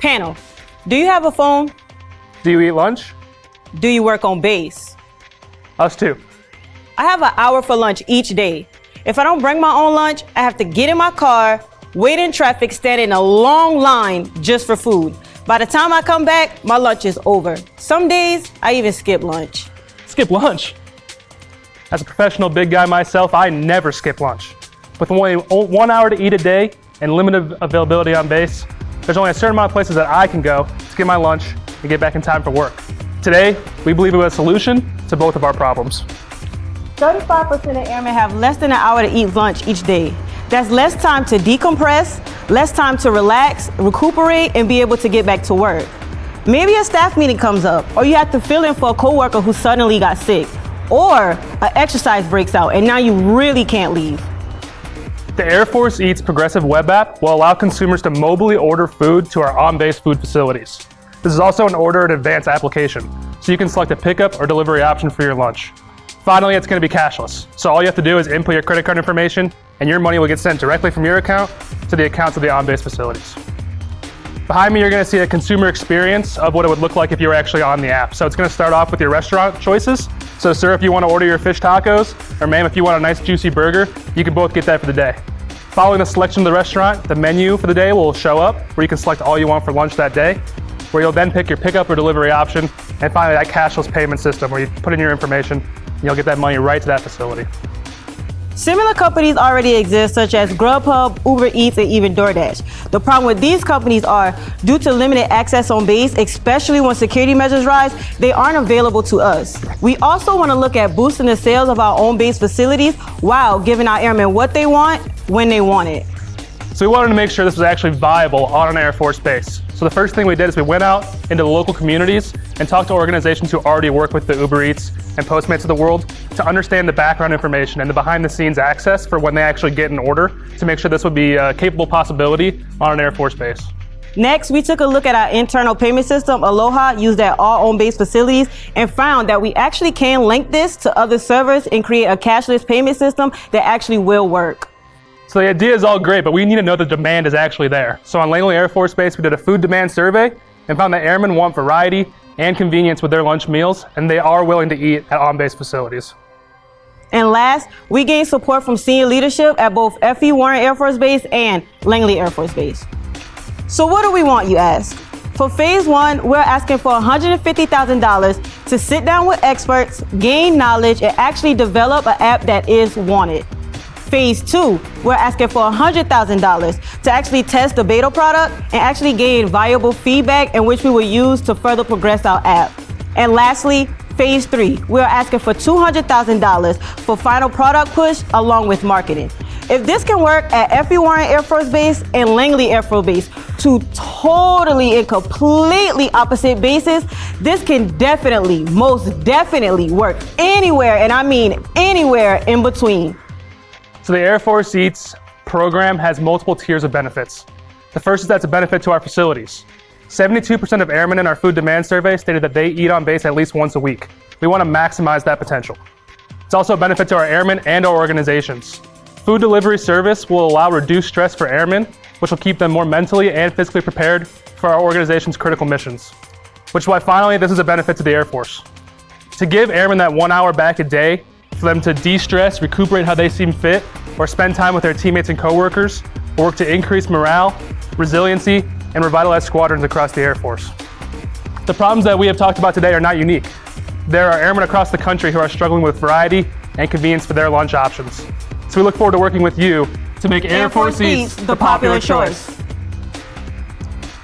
Panel, do you have a phone? Do you eat lunch? Do you work on base? Us too. I have an hour for lunch each day. If I don't bring my own lunch, I have to get in my car, wait in traffic, stand in a long line just for food. By the time I come back, my lunch is over. Some days, I even skip lunch. Skip lunch? As a professional big guy myself, I never skip lunch. With only 1 hour to eat a day and limited availability on base, there's only a certain amount of places that I can go to get my lunch and get back in time for work. Today, we believe we have a solution to both of our problems. 35% of airmen have less than an hour to eat lunch each day. That's less time to decompress, less time to relax, recuperate, and be able to get back to work. Maybe a staff meeting comes up, or you have to fill in for a coworker who suddenly got sick, or an exercise breaks out and now you really can't leave. The Air Force Eats progressive web app will allow consumers to mobilely order food to our on-base food facilities. This is also an order in advance application, so you can select a pickup or delivery option for your lunch. Finally, it's going to be cashless, so all you have to do is input your credit card information and your money will get sent directly from your account to the accounts of the on-base facilities. Behind me, you're going to see a consumer experience of what it would look like if you were actually on the app. So it's going to start off with your restaurant choices. So sir, if you want to order your fish tacos, or ma'am, if you want a nice juicy burger, you can both get that for the day. Following the selection of the restaurant, the menu for the day will show up where you can select all you want for lunch that day, where you'll then pick your pickup or delivery option, and finally that cashless payment system where you put in your information and you'll get that money right to that facility. Similar companies already exist, such as Grubhub, Uber Eats, and even DoorDash. The problem with these companies are, due to limited access on base, especially when security measures rise, they aren't available to us. We also want to look at boosting the sales of our own base facilities while giving our airmen what they want, when they want it. So we wanted to make sure this was actually viable on an Air Force base. So the first thing we did is we went out into the local communities and talked to organizations who already work with the Uber Eats and Postmates of the world to understand the background information and the behind-the-scenes access for when they actually get an order to make sure this would be a capable possibility on an Air Force base. Next, we took a look at our internal payment system, Aloha, used at all on-base facilities, and found that we actually can link this to other servers and create a cashless payment system that actually will work. So the idea is all great, but we need to know the demand is actually there. So on Langley Air Force Base, we did a food demand survey and found that airmen want variety and convenience with their lunch meals, and they are willing to eat at on-base facilities. And last, we gained support from senior leadership at both F.E. Warren Air Force Base and Langley Air Force Base. So what do we want, you ask? For phase one, we're asking for $150,000 to sit down with experts, gain knowledge, and actually develop an app that is wanted. Phase two, we're asking for $100,000 to actually test the beta product and actually gain valuable feedback in which we will use to further progress our app. And lastly, phase three, we're asking for $200,000 for final product push along with marketing. If this can work at F.E. Warren Air Force Base and Langley Air Force Base, two totally and completely opposite bases, this can definitely, most definitely work anywhere, and I mean anywhere in between. So the Air Force Eats program has multiple tiers of benefits. The first is that's a benefit to our facilities. 72% of airmen in our food demand survey stated that they eat on base at least once a week. We want to maximize that potential. It's also a benefit to our airmen and our organizations. Food delivery service will allow reduced stress for airmen, which will keep them more mentally and physically prepared for our organization's critical missions. Which is why finally this is a benefit to the Air Force. To give airmen that 1 hour back a day for them to de-stress, recuperate how they seem fit, or spend time with their teammates and coworkers, will work to increase morale, resiliency, and revitalize squadrons across the Air Force. The problems that we have talked about today are not unique. There are airmen across the country who are struggling with variety and convenience for their lunch options. So we look forward to working with you to make Air Force Eats the popular choice.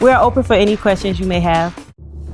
We are open for any questions you may have.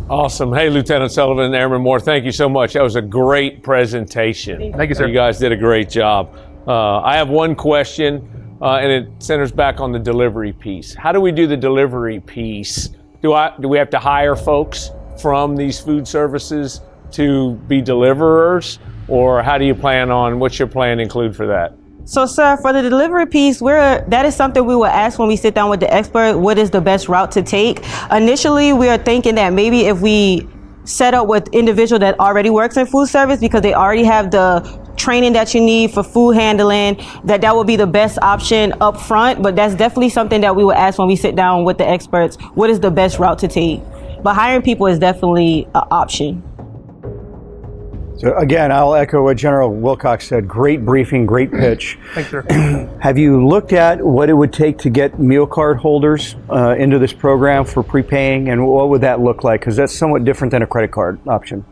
Awesome. Hey, Lieutenant Sullivan and Airman Moore, thank you so much. That was a great presentation. Thank you, sir. You guys did a great job. I have one question, and it centers back on the delivery piece. How do we do the delivery piece? Do we have to hire folks from these food services to be deliverers, or how do you plan on, what's your plan include for that? So, sir, for the delivery piece, that is something we will ask when we sit down with the expert, what is the best route to take? Initially, we are thinking that maybe if we set up with individual that already works in food service because they already have the training that you need for food handling, that would be the best option up front. But that's definitely something that we would ask when we sit down with the experts. What is the best route to take? But hiring people is definitely an option. So again, I'll echo what General Wilcox said. Great briefing, great pitch. Thank you. Have you looked at what it would take to get meal card holders into this program for prepaying, and what would that look like? Because that's somewhat different than a credit card option.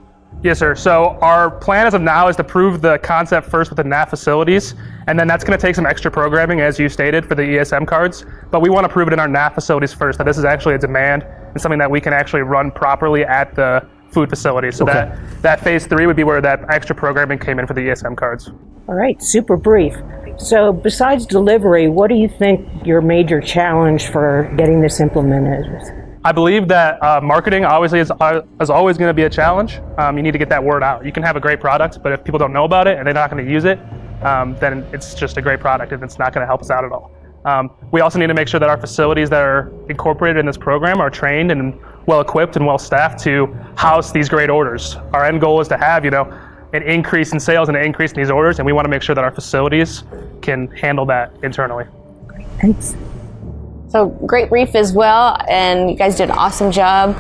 Yes, sir. So our plan as of now is to prove the concept first with the NAF facilities, and then that's going to take some extra programming, as you stated, for the ESM cards. But we want to prove it in our NAF facilities first, that this is actually a demand and something that we can actually run properly at the food facility. So Okay. that phase 3 would be where that extra programming came in for the ESM cards. All right, super brief. So besides delivery, what do you think your major challenge for getting this implemented is? I believe that marketing obviously is always going to be a challenge. You need to get that word out. You can have a great product, but if people don't know about it and they're not going to use it, then it's just a great product and it's not going to help us out at all. We also need to make sure that our facilities that are incorporated in this program are trained and well equipped and well staffed to house these great orders. Our end goal is to have, an increase in sales and an increase in these orders, and we want to make sure that our facilities can handle that internally. Thanks. So great brief as well, and you guys did an awesome job.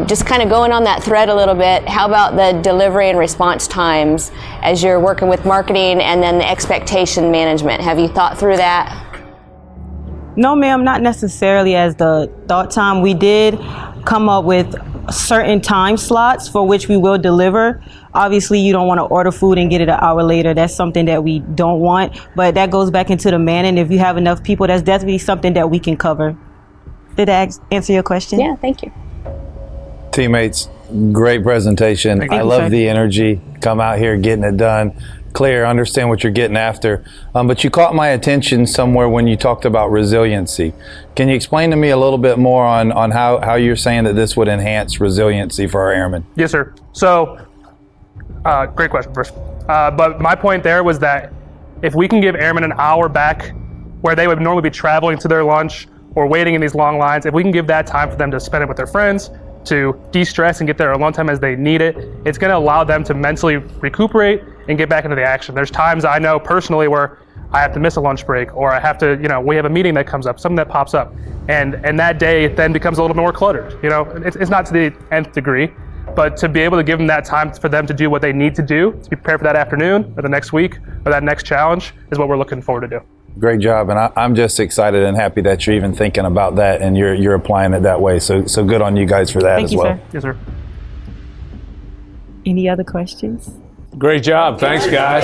Just kind of going on that thread a little bit, how about the delivery and response times as you're working with marketing and then the expectation management? Have you thought through that? No, ma'am, not necessarily as the thought time. We did come up with certain time slots for which we will deliver. Obviously, you don't want to order food and get it an hour later. That's something that we don't want, but that goes back into the manning. If you have enough people, that's definitely something that we can cover. Did that answer your question? Yeah, thank you. Teammates, great presentation. Thank you, I love sir. the energy. Come out here getting it done. Clear, understand what you're getting after. But you caught my attention somewhere when you talked about resiliency. Can you explain to me a little bit more on how you're saying that this would enhance resiliency for our airmen? Yes, sir. So, great question first. But my point there was that if we can give airmen an hour back where they would normally be traveling to their lunch or waiting in these long lines, if we can give that time for them to spend it with their friends, to de-stress and get there alone time as they need it, it's going to allow them to mentally recuperate and get back into the action. There's times I know personally where I have to miss a lunch break, or I have to, we have a meeting that comes up, something that pops up, and that day then becomes a little more cluttered. It's not to the nth degree, but to be able to give them that time for them to do what they need to do to be prepared for that afternoon or the next week or that next challenge is what we're looking forward to do. Great job, and I'm just excited and happy that you're even thinking about that and you're applying it that way. So good on you guys for that as well. Thank Yes, sir. Any other questions? Great job. Thanks, guys.